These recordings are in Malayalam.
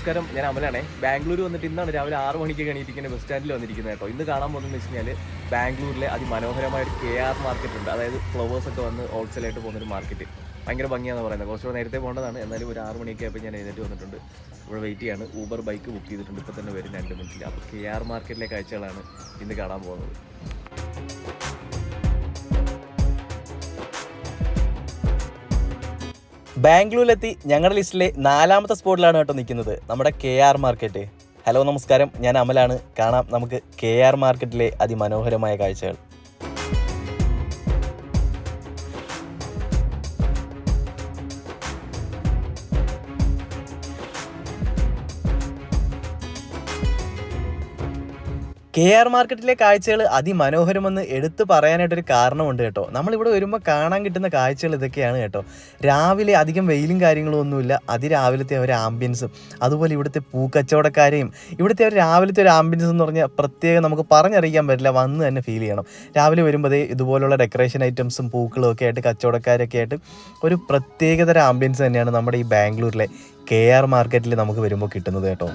നമസ്കാരം, ഞാൻ അമലാണേ. ബാംഗ്ലൂർ വന്നിട്ട് ഇന്നാണ് രാവിലെ 6 മണിക്ക് എണീറ്റിങ്ങനെ ബസ് സ്റ്റാൻഡിൽ വന്നിരിക്കുന്നത് കേട്ടോ. ഇന്ന് കാണാൻ പോകുന്നതെന്ന് വെച്ച് കഴിഞ്ഞാൽ ബാംഗ്ലൂരിലെ അതിമനോഹരമായ ഒരു KR മാർക്കറ്റ് ഉണ്ട്. അതായത് ഫ്ലവേഴ്സൊക്കെ വന്ന് ഹോൾസെയിലായിട്ട് പോകുന്നൊരു മാർക്കറ്റ്. ഭയങ്കര ഭംഗിയാണെന്ന് പറയുന്നത്. കുറച്ചുകൂടെ നേരത്തെ പോകേണ്ടതാണ്, എന്നാലും ഒരു 6 മണിയൊക്കെ ആയപ്പോൾ ഞാൻ എഴുന്നേറ്റ് വന്നിട്ടുണ്ട്. ഇവിടെ വെയിറ്റ് ചെയ്യാണ്. ഊബർ ബൈക്ക് ബുക്ക് ചെയ്തിട്ടുണ്ട്. ഇപ്പോൾ തന്നെ വരും 2 മിനിറ്റിൽ. അപ്പോൾ KR മാർക്കറ്റിലെ കാഴ്ചകളാണ് ഇന്ന് കാണാൻ പോകുന്നത്. ബാംഗ്ലൂരിലെത്തി ഞങ്ങളുടെ ലിസ്റ്റിലെ 4ാമത്തെ സ്പോട്ടിലാണ് കേട്ടോ നിൽക്കുന്നത്, നമ്മുടെ KR മാർക്കറ്റ്. ഹലോ നമസ്കാരം, ഞാൻ അമലാണ്. കാണാം നമുക്ക് KR മാർക്കറ്റിലെ അതിമനോഹരമായ കാഴ്ചകൾ. KR മാർക്കറ്റിലെ കാഴ്ചകൾ അതിമനോഹരമെന്ന് എടുത്തു പറയാനായിട്ടൊരു കാരണമുണ്ട് കേട്ടോ. നമ്മളിവിടെ വരുമ്പോൾ കാണാൻ കിട്ടുന്ന കാഴ്ചകൾ ഇതൊക്കെയാണ് കേട്ടോ. രാവിലെ അധികം വെയിലും കാര്യങ്ങളും ഒന്നുമില്ല. അതിരാവിലത്തെ ഒരു ആംബിയൻസും അതുപോലെ ഇവിടുത്തെ പൂക്കച്ചവടക്കാരെയും ഇവിടുത്തെ ഒരു രാവിലത്തെ ഒരു ആംബിയൻസ് എന്ന് പറഞ്ഞാൽ പ്രത്യേകം നമുക്ക് പറഞ്ഞറിയിക്കാൻ പറ്റില്ല, വന്ന് തന്നെ ഫീൽ ചെയ്യണം. രാവിലെ വരുമ്പോൾ ഇതുപോലുള്ള ഡെക്കറേഷൻ ഐറ്റംസും പൂക്കളും ഒക്കെ ആയിട്ട് കച്ചവടക്കാരൊക്കെ ആയിട്ട് ഒരു പ്രത്യേകതര ആംബിയൻസ് തന്നെയാണ് നമ്മുടെ ഈ ബാംഗ്ലൂരിലെ KR മാർക്കറ്റിൽ നമുക്ക് വരുമ്പോൾ കിട്ടുന്നത് കേട്ടോ.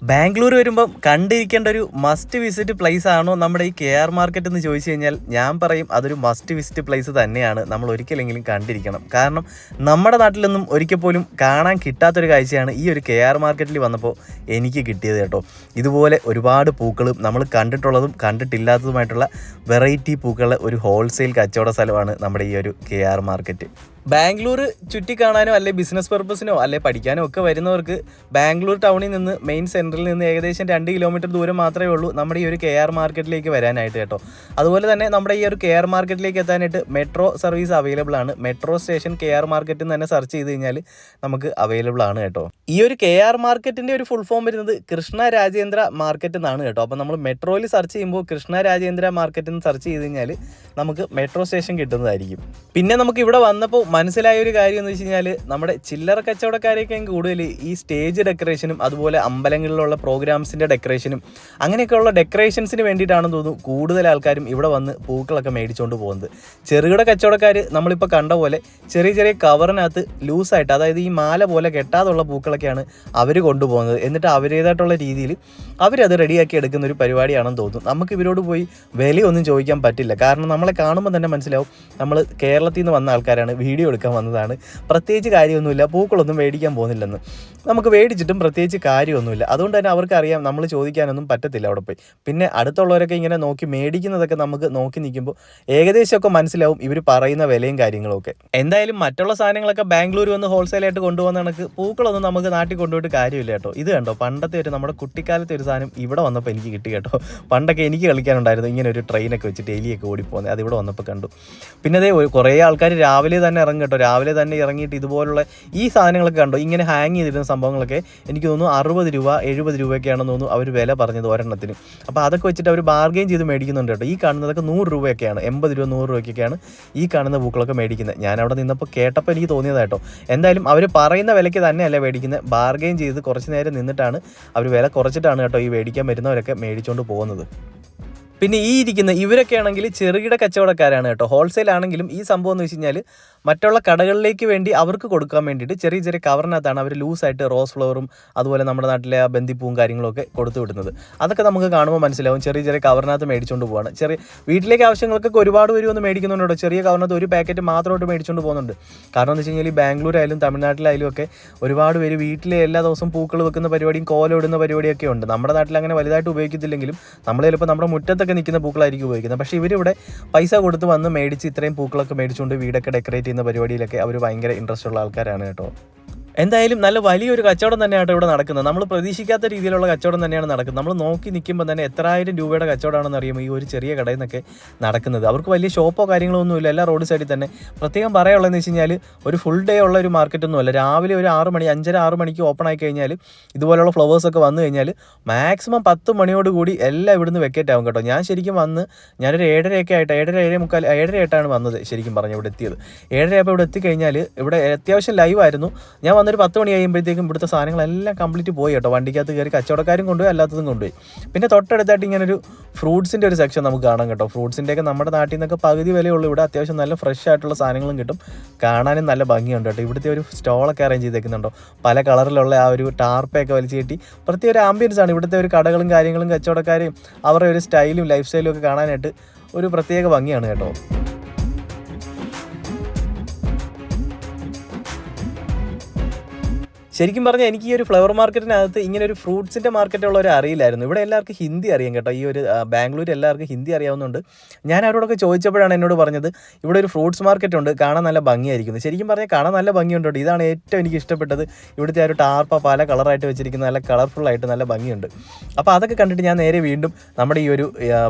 ബാംഗ്ലൂർ വരുമ്പം കണ്ടിരിക്കേണ്ട ഒരു മസ്റ്റ് വിസിറ്റ് പ്ലേസ് ആണോ നമ്മുടെ ഈ KR മാർക്കറ്റ് എന്ന് ചോദിച്ചു കഴിഞ്ഞാൽ ഞാൻ പറയും അതൊരു മസ്റ്റ് വിസിറ്റ് പ്ലേസ് തന്നെയാണ്. നമ്മൾ ഒരിക്കലെങ്കിലും കണ്ടിരിക്കണം. കാരണം നമ്മുടെ നാട്ടിലൊന്നും ഒരിക്കൽ പോലും കാണാൻ കിട്ടാത്തൊരു കാഴ്ചയാണ് ഈ ഒരു KR മാർക്കറ്റിൽ വന്നപ്പോൾ എനിക്ക് കിട്ടിയത് കേട്ടോ. ഇതുപോലെ ഒരുപാട് പൂക്കളും നമ്മൾ കണ്ടിട്ടുള്ളതും കണ്ടിട്ടില്ലാത്തതുമായിട്ടുള്ള വെറൈറ്റി പൂക്കളുടെ ഒരു ഹോൾസെയിൽ കച്ചവട സ്ഥലമാണ് നമ്മുടെ ഈ ഒരു KR മാർക്കറ്റ്. ബാംഗ്ലൂർ ചുറ്റിക്കാണാനോ അല്ലെ ബിസിനസ് പർപ്പസിനോ അല്ലെ പഠിക്കാനോ ഒക്കെ വരുന്നവർക്ക് ബാംഗ്ലൂർ ടൗണിൽ നിന്ന് മെയിൻ സെൻറ്ററിൽ നിന്ന് ഏകദേശം 2 കിലോമീറ്റർ ദൂരം മാത്രമേ ഉള്ളൂ നമ്മുടെ ഈ ഒരു KR മാർക്കറ്റിലേക്ക് വരാനായിട്ട് കേട്ടോ. അതുപോലെ തന്നെ നമ്മുടെ ഈ ഒരു KR മാർക്കറ്റിലേക്ക് എത്താനായിട്ട് മെട്രോ സർവീസ് അവൈലബിൾ ആണ്. മെട്രോ സ്റ്റേഷൻ KR മാർക്കറ്റിൽ നിന്ന് തന്നെ സെർച്ച് ചെയ്ത് കഴിഞ്ഞാൽ നമുക്ക് അവൈലബിൾ ആണ് കേട്ടോ. ഈ ഒരു KR മാർക്കറ്റിൻ്റെ ഒരു ഫുൾ ഫോം വരുന്നത് കൃഷ്ണ രാജേന്ദ്ര മാർക്കറ്റ് എന്നാണ് കേട്ടോ. അപ്പോൾ നമ്മൾ മെട്രോയിൽ സെർച്ച് ചെയ്യുമ്പോൾ കൃഷ്ണ രാജേന്ദ്ര മാർക്കറ്റ് എന്ന് സെർച്ച് ചെയ്ത് കഴിഞ്ഞാൽ നമുക്ക് മെട്രോ സ്റ്റേഷൻ കിട്ടുന്നതായിരിക്കും. പിന്നെ നമുക്ക് ഇവിടെ വന്നപ്പോൾ മനസ്സിലായ ഒരു കാര്യം എന്ന് വെച്ച് കഴിഞ്ഞാൽ നമ്മുടെ ചില്ലറ കച്ചവടക്കാരെയൊക്കെ കൂടുതൽ ഈ സ്റ്റേജ് ഡെക്കറേഷനും അതുപോലെ അമ്പലങ്ങളിലുള്ള പ്രോഗ്രാംസിൻ്റെ ഡെക്കറേഷനും അങ്ങനെയൊക്കെയുള്ള ഡെക്കറേഷൻസിന് വേണ്ടിയിട്ടാണെന്ന് തോന്നുന്നു കൂടുതൽ ആൾക്കാരും ഇവിടെ വന്ന് പൂക്കളൊക്കെ മേടിച്ചുകൊണ്ട് പോകുന്നത്. ചെറുകിട കച്ചവടക്കാർ നമ്മളിപ്പോൾ കണ്ട പോലെ ചെറിയ ചെറിയ കവറിനകത്ത് ലൂസായിട്ട്, അതായത് ഈ മാല പോലെ കെട്ടാതുള്ള പൂക്കളൊക്കെയാണ് അവർ കൊണ്ടുപോകുന്നത്. എന്നിട്ട് അവരേതായിട്ടുള്ള രീതിയിൽ അവരത് റെഡിയാക്കി എടുക്കുന്ന ഒരു പരിപാടിയാണെന്ന് തോന്നുന്നു. നമുക്ക് ഇവരോട് പോയി വിലയൊന്നും ചോദിക്കാൻ പറ്റില്ല. കാരണം നമ്മളെ കാണുമ്പോൾ തന്നെ മനസ്സിലാവും നമ്മൾ കേരളത്തിൽ നിന്ന് വന്ന ആൾക്കാരാണ്, വീഡിയോ എടുക്കാൻ വന്നതാണ്, പ്രത്യേകിച്ച് കാര്യമൊന്നുമില്ല, പൂക്കളൊന്നും മേടിക്കാൻ പോകുന്നില്ലെന്ന്. നമുക്ക് മേടിച്ചിട്ടും പ്രത്യേകിച്ച് കാര്യമൊന്നുമില്ല. അതുകൊണ്ട് തന്നെ അവർക്കറിയാം നമ്മൾ ചോദിക്കാനൊന്നും പറ്റത്തില്ല അവിടെ പോയി. പിന്നെ അടുത്തുള്ളവരൊക്കെ ഇങ്ങനെ നോക്കി മേടിക്കുന്നതൊക്കെ നമുക്ക് നോക്കി നിൽക്കുമ്പോൾ ഏകദേശമൊക്കെ മനസ്സിലാവും ഇവർ പറയുന്ന വിലയും കാര്യങ്ങളൊക്കെ. എന്തായാലും മറ്റുള്ള സാധനങ്ങളൊക്കെ ബാംഗ്ലൂർ വന്ന് ഹോൾസെയിലായിട്ട് കൊണ്ടുപോകുന്ന കണക്ക് പൂക്കളൊന്നും നമുക്ക് നാട്ടിൽ കൊണ്ടുപോയിട്ട് കാര്യമില്ല കേട്ടോ. ഇത് കണ്ടോ, പണ്ടത്തെ ഒരു നമ്മുടെ കുട്ടിക്കാലത്തെ ഒരു സാധനം ഇവിടെ വന്നപ്പോൾ എനിക്ക് കിട്ടി കേട്ടോ. പണ്ടൊക്കെ എനിക്ക് കളിക്കാനുണ്ടായിരുന്നു ഇങ്ങനെ ഒരു ട്രെയിനൊക്കെ വെച്ചിട്ട് എലിയൊക്കെ ഓടിപ്പോകുന്നത്, അതിവിടെ വന്നപ്പോൾ കണ്ടു. പിന്നെ അതേ കുറേ ആൾക്കാർ രാവിലെ തന്നെ ഇറങ്ങും കേട്ടോ. രാവിലെ തന്നെ ഇറങ്ങിയിട്ട് ഇതുപോലുള്ള ഈ സാധനങ്ങളൊക്കെ കണ്ടോ, ഇങ്ങനെ ഹാങ് ചെയ്തിരുന്ന സംഭവങ്ങളൊക്കെ എനിക്ക് തോന്നുന്നു 60 രൂപ 70 രൂപയൊക്കെയാണെന്ന് തോന്നുന്നു അവർ വില പറഞ്ഞത് ഒരെണ്ണത്തിന്. അപ്പോൾ അതൊക്കെ വെച്ചിട്ട് അവർ ബാർഗെയിൻ ചെയ്ത് മേടിക്കുന്നുണ്ട് കേട്ടോ. ഈ കാണുന്നതൊക്കെ 100 രൂപയൊക്കെയാണ്, 80 രൂപ 100 രൂപയ്ക്കൊക്കെയാണ് ഈ കാണുന്ന പൂക്കളൊക്കെ മേടിക്കുന്നത്. ഞാൻ അവിടെ നിന്നപ്പോൾ കേട്ടപ്പോൾ എനിക്ക് തോന്നിയതായിട്ടോ. എന്തായാലും അവർ പറയുന്ന വിലയ്ക്ക് തന്നെയല്ല മേടിക്കുന്നത്, ബാർഗെയിൻ ചെയ്ത് കുറച്ച് നേരം നിന്നിട്ടാണ് അവർ വില കുറച്ചിട്ടാണ് കേട്ടോ ഈ മേടിക്കാൻ വരുന്നവരൊക്കെ മേടിച്ചുകൊണ്ട് പോകുന്നത്. പിന്നെ ഈ ഇരിക്കുന്ന ഇവരൊക്കെ ആണെങ്കിൽ ചെറുകിട കച്ചവടക്കാരാണ് കേട്ടോ. ഹോൾസെയിൽ ആണെങ്കിലും ഈ സംഭവം എന്ന് വെച്ച് കഴിഞ്ഞാൽ മറ്റുള്ള കടകളിലേക്ക് വേണ്ടി അവർക്ക് കൊടുക്കാൻ വേണ്ടിയിട്ട് ചെറിയ ചെറിയ കവറിനകത്താണ് അവർ ലൂസായിട്ട് റോസ് ഫ്ലവറും അതുപോലെ നമ്മുടെ നാട്ടിലെ ബന്ദിപ്പൂവും കാര്യങ്ങളൊക്കെ കൊടുത്തു വിടുന്നത്. അതൊക്കെ നമുക്ക് കാണുമ്പോൾ മനസ്സിലാവും. ചെറിയ ചെറിയ കവറിനകത്ത് മേടിച്ചുകൊണ്ട് പോവാണ്. ചെറിയ വീട്ടിലേക്ക് ആവശ്യങ്ങൾക്കൊക്കെ ഒരുപാട് പേര് വന്ന് മേടിക്കുന്നുണ്ടോ. ചെറിയ കവറിനകത്ത് ഒരു പാക്കറ്റ് മാത്രമായിട്ട് മേടിച്ചുകൊണ്ട് പോകുന്നുണ്ട്. കാരണം എന്ന് വെച്ച് കഴിഞ്ഞാൽ ഈ ബാംഗ്ലൂരായാലും തമിഴ്നാട്ടിലായാലും ഒക്കെ ഒരുപാട് പേര് വീട്ടിലെ എല്ലാ ദിവസവും പൂക്കൾ വെക്കുന്ന പരിപാടിയും കോലമിടുന്ന പരിപാടിയൊക്കെ ഉണ്ട്. നമ്മുടെ നാട്ടിൽ അങ്ങനെ വലുതായിട്ട് ഉപയോഗിക്കത്തില്ലെങ്കിലും നമ്മൾ ചിലപ്പോൾ നമ്മുടെ മുറ്റത്തൊക്കെ നിൽക്കുന്ന പൂക്കളായിരിക്കും ഉപയോഗിക്കുന്നത്. പക്ഷേ ഇവരിവിടെ പൈസ കൊടുത്ത് വന്ന് മേടിച്ച് ഇത്രയും പൂക്കളൊക്കെ മേടിച്ചുകൊണ്ട് വീടൊക്കെ ഡെക്കറേറ്റ് ചെയ്യുന്ന പരിപാടിയിലൊക്കെ അവർ ഭയങ്കര ഇൻട്രസ്റ്റ് ഉള്ള ആൾക്കാരാണ് കേട്ടോ. എന്തായാലും നല്ല വലിയൊരു കച്ചവടം തന്നെയാണ് ഇവിടെ നടക്കുന്നത്. നമ്മൾ പ്രതീക്ഷിക്കാത്ത രീതിയിലുള്ള കച്ചവടം തന്നെയാണ് നടക്കുന്നത്. നമ്മൾ നോക്കി നിൽക്കുമ്പോൾ തന്നെ എത്രായിരം രൂപയുടെ കച്ചവടമാണെന്ന് അറിയുമ്പോൾ ഈ ഒരു ചെറിയ കടയിൽ നിന്നൊക്കെ നടക്കുന്നത്. അവർക്ക് വലിയ ഷോപ്പോ കാര്യങ്ങളോ ഒന്നുമില്ല, എല്ലാ റോഡ് സൈഡിൽ തന്നെ. പ്രത്യേകം പറയാനുള്ളതെന്ന് വെച്ച് കഴിഞ്ഞാൽ ഒരു ഫുൾ ഡേ ഉള്ള ഒരു മാർക്കറ്റൊന്നുമല്ല. രാവിലെ ഒരു 6 മണി 5:30-6 മണിക്ക് ഓപ്പൺ ആയി കഴിഞ്ഞാൽ ഇതുപോലുള്ള ഫ്ലവേഴ്സൊക്കെ വന്നു കഴിഞ്ഞാൽ മാക്സിമം 10 മണിയോട് കൂടി എല്ലാം ഇവിടുന്ന് വെക്കേറ്റ് ആവും കേട്ടോ. ഞാൻ ശരിക്കും വന്ന് ഞാനൊരു 7:30 ആയിട്ട് 7:30 7:45 വന്നത് ശരിക്കും പറഞ്ഞു ഇവിടെ എത്തിയത്. 7:30 ആയപ്പോൾ ഇവിടെ എത്തിക്കഴിഞ്ഞാൽ ഇവിടെ അത്യാവശ്യം ലൈവായിരുന്നു. ഞാൻ വന്നൊരു 10 മണി കഴിയുമ്പോഴത്തേക്കും ഇവിടുത്തെ സാധനങ്ങളെല്ലാം കംപ്ലീറ്റ് പോയി കേട്ടോ. വണ്ടിക്കകത്ത് കയറി കച്ചവടക്കാരും കൊണ്ടുപോയി, അല്ലാത്തതും കൊണ്ടുപോയി. പിന്നെ തൊട്ടടുത്തായിട്ട് ഇങ്ങനെ ഒരു ഫ്രൂട്ട്സിൻ്റെ ഒരു സെക്ഷൻ നമുക്ക് കാണാം കേട്ടോ. ഫ്രൂട്ട്സിൻ്റെയൊക്കെ നമ്മുടെ നാട്ടിൽ നിന്നൊക്കെ പകുതി വിലയുള്ളൂ. ഇവിടെ അത്യാവശ്യം നല്ല ഫ്രഷ് ആയിട്ടുള്ള സാധനങ്ങളും കിട്ടും, കാണാനും നല്ല ഭംഗിയുണ്ട് കേട്ടോ. ഇവിടുത്തെ ഒരു സ്റ്റോളൊക്കെ അറേഞ്ച് ചെയ്തേക്കുന്നുണ്ടോ, പല കളറിലുള്ള ആ ഒരു ടാർപ്പൊക്കെ വലിച്ചു കെട്ടി പ്രത്യേക ഒരു ആംബിയൻസ് ആണ്. ഇവിടുത്തെ ഒരു കടകളും കാര്യങ്ങളും കച്ചവടക്കാരെയും അവരുടെ ഒരു സ്റ്റൈലും ലൈഫ് സ്റ്റൈലും ഒക്കെ കാണാനായിട്ട് ഒരു പ്രത്യേക ഭംഗിയാണ് കേട്ടോ. ശരിക്കും പറഞ്ഞാൽ എനിക്ക് ഈ ഒരു ഫ്ലവർ മാർക്കറ്റിനകത്ത് ഇങ്ങനെ ഒരു ഫ്രൂട്ട്സിൻ്റെ മാർക്കറ്റുള്ളവരെ അറിയില്ലായിരുന്നു. ഇവിടെ എല്ലാവർക്കും ഹിന്ദി അറിയാം കേട്ടോ. ഈ ഒരു ബാംഗ്ലൂർ എല്ലാവർക്കും ഹിന്ദി അറിയാവുന്നതുകൊണ്ട് ഞാൻ അവരോടൊക്കെ ചോദിച്ചപ്പോഴാണ് എന്നോട് പറഞ്ഞത് ഇവിടെ ഒരു ഫ്രൂട്ട്സ് മാർക്കറ്റ് ഉണ്ട്, കാണാൻ നല്ല ഭംഗിയായിരിക്കുന്നു. ശരിക്കും പറഞ്ഞാൽ കാണാൻ നല്ല ഭംഗിയുണ്ട് കേട്ടോ. ഇതാണ് ഏറ്റവും എനിക്ക് ഇഷ്ടപ്പെട്ടത്. ഇവിടുത്തെ ആ ഒരു ടാർപ്പ പല കളറായിട്ട് വെച്ചിരിക്കുന്ന നല്ല കളർഫുള്ളായിട്ട് നല്ല ഭംഗിയുണ്ട്. അപ്പോൾ അതൊക്കെ കണ്ടിട്ട് ഞാൻ നേരെ വീണ്ടും നമ്മുടെ ഈ ഒരു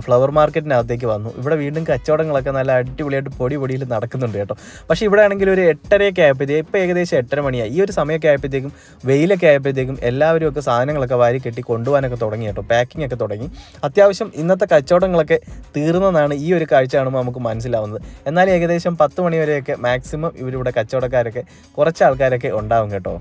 ഫ്ലവർ മാർക്കറ്റിനകത്തേക്ക് വന്നു. ഇവിടെ വീണ്ടും കച്ചവടങ്ങളൊക്കെ നല്ല അടിപൊളിയായിട്ട് പൊടിയിൽ നടക്കുന്നുണ്ട് കേട്ടോ. പക്ഷേ ഇവിടെ ആണെങ്കിൽ ഒരു 8:30 ആയപ്പോഴത്തേക്കും, ഇപ്പോൾ ഏകദേശം 8:30 മണിയായി. ഈ ഒരു സമയമൊക്കെ ആയപ്പോഴത്തേക്കും വെയിലൊക്കെ ആയപ്പോഴത്തേക്കും എല്ലാവരും ഒക്കെ സാധനങ്ങളൊക്കെ വാരി കെട്ടി കൊണ്ടുപോകാനൊക്കെ തുടങ്ങി കേട്ടോ. പാക്കിംഗ് ഒക്കെ തുടങ്ങി. അത്യാവശ്യം ഇന്നത്തെ കച്ചവടങ്ങളൊക്കെ തീർന്നതാണ് ഈ ഒരു കാഴ്ച കാണുമ്പോൾ നമുക്ക് മനസ്സിലാവുന്നത്. എന്നാൽ ഏകദേശം 10 മണി വരെയൊക്കെ മാക്സിമം ഇവരിവിടെ കച്ചവടക്കാരൊക്കെ കുറച്ച് ആൾക്കാരൊക്കെ ഉണ്ടാവും കേട്ടോ.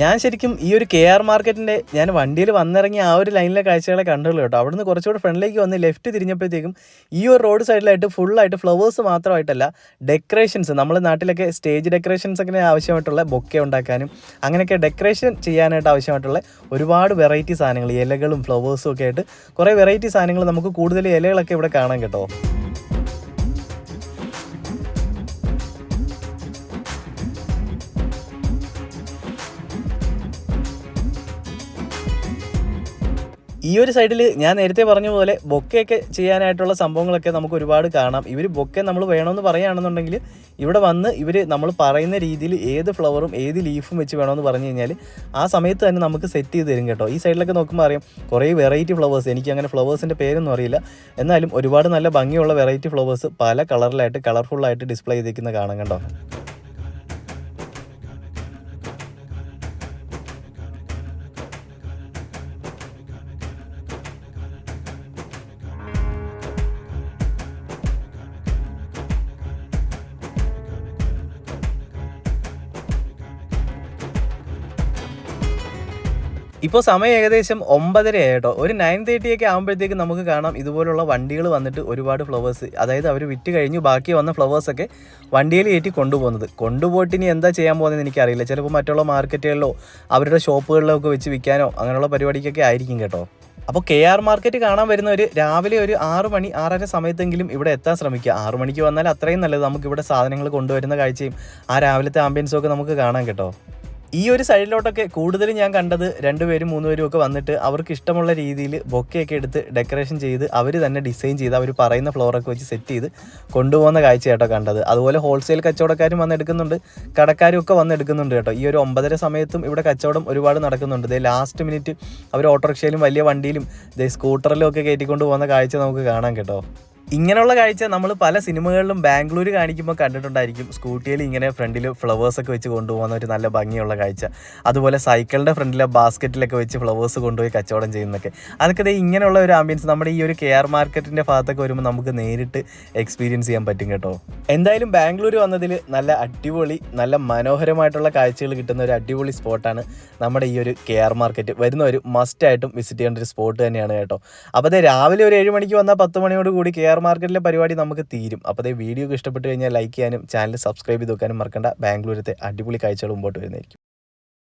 ഞാൻ ശരിക്കും ഈ ഒരു KR മാർക്കറ്റിൻ്റെ ഞാൻ വണ്ടിയിൽ വന്നിറങ്ങി ആ ഒരു ലൈനിലെ കാഴ്ചകളെ കണ്ടുള്ളൂ കേട്ടോ. അവിടുന്ന് കുറച്ചുകൂടെ ഫ്രണ്ടിലേക്ക് വന്ന് ലെഫ്റ്റ് തിരിഞ്ഞപ്പോഴത്തേക്കും ഈ ഒരു റോഡ് സൈഡിലായിട്ട് ഫുള്ളായിട്ട് ഫ്ലവേഴ്സ് മാത്രമായിട്ടല്ല, ഡെക്കറേഷൻസ്, നമ്മുടെ നാട്ടിലൊക്കെ സ്റ്റേജ് ഡെക്കറേഷൻസ് ഒക്കെ ആവശ്യമായിട്ടുള്ള ബൊക്കെ ഉണ്ടാക്കാനും അങ്ങനെയൊക്കെ ഡെക്കറേഷൻ ചെയ്യാനായിട്ട് ആവശ്യമായിട്ടുള്ള ഒരുപാട് വെറൈറ്റി സാധനങ്ങൾ, ഇലകളും ഫ്ലവേഴ്സും ഒക്കെ ആയിട്ട് കുറേ വെറൈറ്റി സാധനങ്ങൾ നമുക്ക് കൂടുതൽ ഇലകളൊക്കെ ഇവിടെ കാണാം കേട്ടോ. ഈ ഒരു സൈഡിൽ ഞാൻ നേരത്തെ പറഞ്ഞ പോലെ ബൊക്കെയൊക്കെ ചെയ്യാനായിട്ടുള്ള സംഭവങ്ങളൊക്കെ നമുക്ക് ഒരുപാട് കാണാം. ഇവർ ബൊക്കെ നമ്മൾ വേണമെന്ന് പറയുകയാണെന്നുണ്ടെങ്കിൽ ഇവിടെ വന്ന് ഇവർ നമ്മൾ പറയുന്ന രീതിയിൽ ഏത് ഫ്ലവറും ഏത് ലീഫും വെച്ച് വേണമെന്ന് പറഞ്ഞു കഴിഞ്ഞാൽ ആ സമയത്ത് തന്നെ നമുക്ക് സെറ്റ് ചെയ്ത് തരും കേട്ടോ. ഈ സൈഡിലൊക്കെ നോക്കുമ്പോൾ അറിയാം കുറേ വെറൈറ്റി ഫ്ലവേഴ്സ്. എനിക്ക് അങ്ങനെ ഫ്ലവേഴ്സിൻ്റെ പേരൊന്നും അറിയില്ല, എന്നാലും ഒരുപാട് നല്ല ഭംഗിയുള്ള വെറൈറ്റി ഫ്ലവേഴ്സ് പല കളറിലായിട്ട് കളർഫുള്ളായിട്ട് ഡിസ്പ്ലേ ചെയ്തിരിക്കുന്ന കാണാം കേട്ടോ. ഇപ്പോൾ സമയം ഏകദേശം 9:30 കേട്ടോ. ഒരു 9:30 ഒക്കെ ആകുമ്പോഴത്തേക്കും നമുക്ക് കാണാം ഇതുപോലുള്ള വണ്ടികൾ വന്നിട്ട് ഒരുപാട് ഫ്ലവേഴ്സ്, അതായത് അവർ വിറ്റ് കഴിഞ്ഞു ബാക്കി വന്ന ഫ്ലവേഴ്സൊക്കെ വണ്ടിയിൽ കയറ്റി കൊണ്ടുപോയിട്ട് ഇനി എന്താ ചെയ്യാൻ പോകുന്നതെന്ന് എനിക്കറിയില്ല. ചിലപ്പോൾ മറ്റുള്ള മാർക്കറ്റുകളിലോ അവരുടെ ഷോപ്പുകളിലോ ഒക്കെ വെച്ച് വിൽക്കാനോ അങ്ങനെയുള്ള പരിപാടിക്കൊക്കെ ആയിരിക്കും കേട്ടോ. അപ്പോൾ KR മാർക്കറ്റ് കാണാൻ വരുന്നവർ രാവിലെ ഒരു 6 മണി 6:30 സമയത്തെങ്കിലും ഇവിടെ എത്താൻ ശ്രമിക്കുക. 6 മണിക്ക് വന്നാൽ അത്രയും നല്ലത്. നമുക്കിവിടെ സാധനങ്ങൾ കൊണ്ടുവരുന്ന കാഴ്ചയും ആ രാവിലത്തെ ആംബിയൻസും ഒക്കെ നമുക്ക് കാണാം കേട്ടോ. ഈ ഒരു സൈഡിലോട്ടൊക്കെ കൂടുതലും ഞാൻ കണ്ടത് 2 പേരും 3 പേരും ഒക്കെ വന്നിട്ട് അവർക്ക് ഇഷ്ടമുള്ള രീതിയിൽ ബൊക്കെയൊക്കെ എടുത്ത് ഡെക്കറേഷൻ ചെയ്ത് അവർ തന്നെ ഡിസൈൻ ചെയ്ത് അവർ പറയുന്ന ഫ്ലോറൊക്കെ വെച്ച് സെറ്റ് ചെയ്ത് കൊണ്ടുപോകുന്ന കാഴ്ചയായിട്ടോ കണ്ടത്. അതുപോലെ ഹോൾസെയിൽ കച്ചവടക്കാരും വന്നെടുക്കുന്നുണ്ട്, കടക്കാരും ഒക്കെ വന്നെടുക്കുന്നുണ്ട് കേട്ടോ. ഈ ഒരു 9:30 സമയത്തും ഇവിടെ കച്ചവടം ഒരുപാട് നടക്കുന്നുണ്ട്. ഇതേ ലാസ്റ്റ് മിനിറ്റ് അവർ ഓട്ടോറിക്ഷയിലും വലിയ വണ്ടിയിലും സ്കൂട്ടറിലും ഒക്കെ കയറ്റിക്കൊണ്ട് പോകുന്ന കാഴ്ച നമുക്ക് കാണാം കേട്ടോ. ഇങ്ങനെയുള്ള കാഴ്ച നമ്മൾ പല സിനിമകളിലും ബാംഗ്ലൂർ കാണിക്കുമ്പോൾ കണ്ടിട്ടുണ്ടായിരിക്കും. സ്കൂട്ടിയിൽ ഇങ്ങനെ ഫ്രണ്ടിൽ ഫ്ലവേഴ്സൊക്കെ വെച്ച് കൊണ്ടുപോകുന്ന ഒരു നല്ല ഭംഗിയുള്ള കാഴ്ച. അതുപോലെ സൈക്കിളിൻ്റെ ഫ്രണ്ടിലെ ബാസ്ക്കറ്റിലൊക്കെ വെച്ച് ഫ്ലവേഴ്സ് കൊണ്ടുപോയി കച്ചവടം ചെയ്യുന്നതൊക്കെ, അതൊക്കെ ഇങ്ങനെയുള്ള ഒരു ആംബിയൻസ് നമ്മുടെ ഈ ഒരു KR മാർക്കറ്റിൻ്റെ ഭാഗത്തൊക്കെ വരുമ്പോൾ നമുക്ക് നേരിട്ട് എക്സ്പീരിയൻസ് ചെയ്യാൻ പറ്റും കേട്ടോ. എന്തായാലും ബാംഗ്ലൂർ വന്നതിൽ നല്ല അടിപൊളി നല്ല മനോഹരമായിട്ടുള്ള കാഴ്ചകൾ കിട്ടുന്ന ഒരു അടിപൊളി സ്പോട്ടാണ് നമ്മുടെ ഈ ഒരു KR മാർക്കറ്റ്. വരുന്നവർ മസ്റ്റായിട്ടും വിസിറ്റ് ചെയ്യേണ്ട ഒരു സ്പോട്ട് തന്നെയാണ് കേട്ടോ. അപ്പോൾ രാവിലെ ഒരു 7 മണിക്ക് വന്നാൽ 10 മണിയോട് കൂടി KR മാർക്കറ്റിലെ പരിപാടി നമുക്ക് തീരും. അപ്പോൾ വീഡിയോ ഇഷ്ടപ്പെട്ട് കഴിഞ്ഞാൽ ലൈക്ക് ചെയ്യാനും ചാനൽ സബ്സ്ക്രൈബ് ചെയ്ത് വെക്കാനും മറക്കണ്ട. ബാംഗ്ലൂരത്തെ അടിപൊളി കാഴ്ചകൾ മുമ്പോട്ട് വരുന്നതായിരിക്കും.